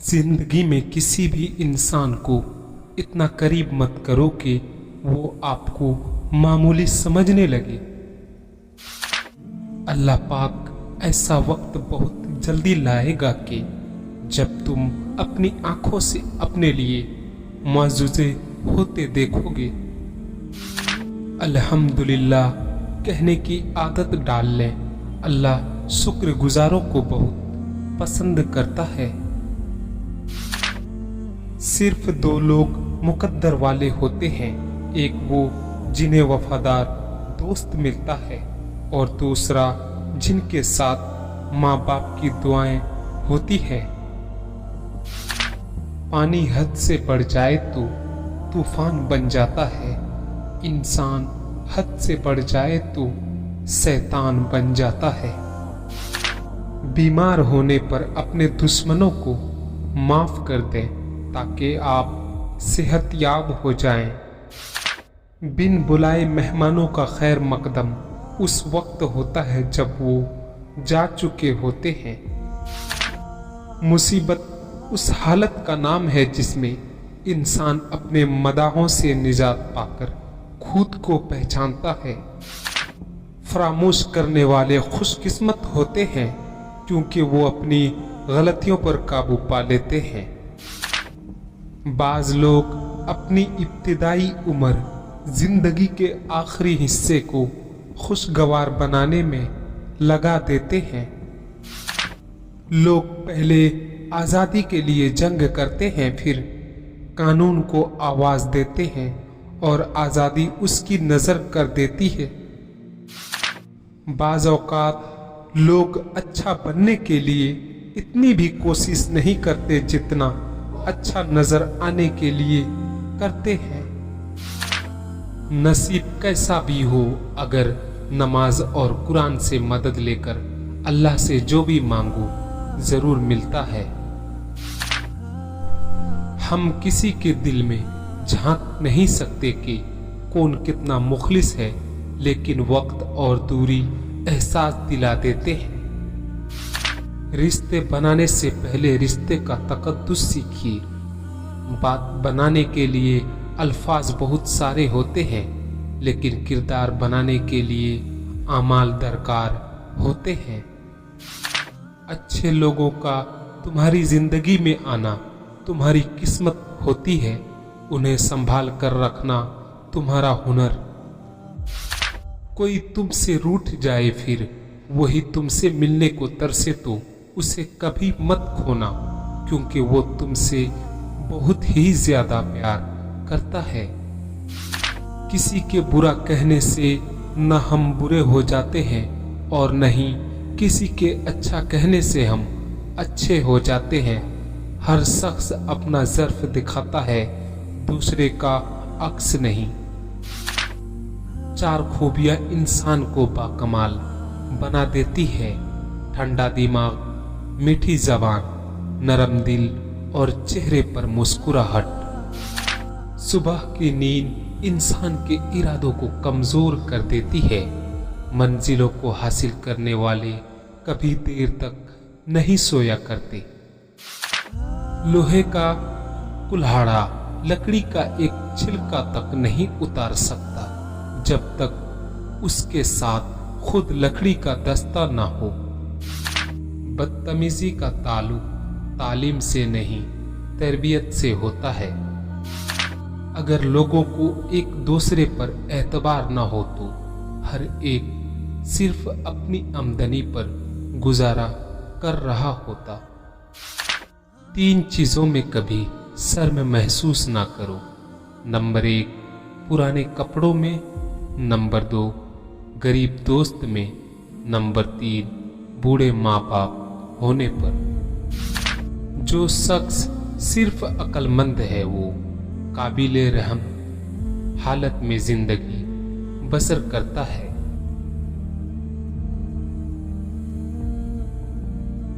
जिंदगी में किसी भी इंसान को इतना करीब मत करो कि वो आपको मामूली समझने लगे। अल्लाह पाक ऐसा वक्त बहुत जल्दी लाएगा कि जब तुम अपनी आंखों से अपने लिए मौजूज़े होते देखोगे। अल्हम्दुलिल्लाह कहने की आदत डाल लें। अल्लाह शुक्रगुजारों को बहुत पसंद करता है। सिर्फ दो लोग मुकद्दर वाले होते हैं, एक वो जिन्हें वफादार दोस्त मिलता है और दूसरा जिनके साथ माँ बाप की दुआएं होती है। पानी हद से बढ़ जाए तो तूफान बन जाता है, इंसान हद से बढ़ जाए तो शैतान बन जाता है। बीमार होने पर अपने दुश्मनों को माफ कर दें ताकि आप सेहतयाब हो जाएं। बिन बुलाए मेहमानों का खैर मकदम उस वक्त होता है जब वो जा चुके होते हैं। मुसीबत उस हालत का नाम है जिसमें इंसान अपने मदाहों से निजात पाकर खुद को पहचानता है। फरामोश करने वाले खुशकिस्मत होते हैं क्योंकि वो अपनी गलतियों पर काबू पा लेते हैं। बाज लोग अपनी इब्तिदाई उम्र जिंदगी के आखिरी हिस्से को खुशगवार बनाने में लगा देते हैं। लोग पहले आज़ादी के लिए जंग करते हैं, फिर कानून को आवाज़ देते हैं और आज़ादी उसकी नज़र कर देती है। बाज़ औक़ात लोग अच्छा बनने के लिए इतनी भी कोशिश नहीं करते जितना अच्छा नजर आने के लिए करते हैं। नसीब कैसा भी हो, अगर नमाज और कुरान से मदद लेकर अल्लाह से जो भी मांगो जरूर मिलता है। हम किसी के दिल में झांक नहीं सकते कि कौन कितना मुखलिस है, लेकिन वक्त और दूरी एहसास दिला देते हैं। रिश्ते बनाने से पहले रिश्ते का तकद्दुस सीखिए। बात बनाने के लिए अल्फाज बहुत सारे होते हैं, लेकिन किरदार बनाने के लिए आमाल दरकार होते हैं। अच्छे लोगों का तुम्हारी जिंदगी में आना तुम्हारी किस्मत होती है, उन्हें संभाल कर रखना तुम्हारा हुनर। कोई तुमसे रूठ जाए फिर वही तुमसे मिलने को तरसे तो उसे कभी मत खोना, क्योंकि वो तुमसे बहुत ही ज्यादा प्यार करता है। किसी के बुरा कहने से न हम बुरे हो जाते हैं और न ही किसी के अच्छा कहने से हम अच्छे हो जाते हैं। हर शख्स अपना ज़र्फ दिखाता है, दूसरे का अक्स नहीं। चार खूबियां इंसान को बाकमाल बना देती है: ठंडा दिमाग, मीठी जबान, नरम दिल और चेहरे पर मुस्कुराहट। सुबह की नींद इंसान के इरादों को कमजोर कर देती है। मंजिलों को हासिल करने वाले कभी देर तक नहीं सोया करते। लोहे का कुल्हाड़ा लकड़ी का एक छिलका तक नहीं उतार सकता जब तक उसके साथ खुद लकड़ी का दस्ता ना हो। बदतमीजी का ताल्लुक तालीम से नहीं तरबियत से होता है। अगर लोगों को एक दूसरे पर एतबार ना हो तो हर एक सिर्फ अपनी आमदनी पर गुजारा कर रहा होता। 3 चीजों में कभी शर्म महसूस ना करो। नंबर 1 पुराने कपड़ों में, नंबर 2 गरीब दोस्त में, नंबर 3 बूढ़े माँ बाप होने पर। जो शख्स सिर्फ अक्लमंद है वो काबिले रहम हालत में जिंदगी बसर करता है।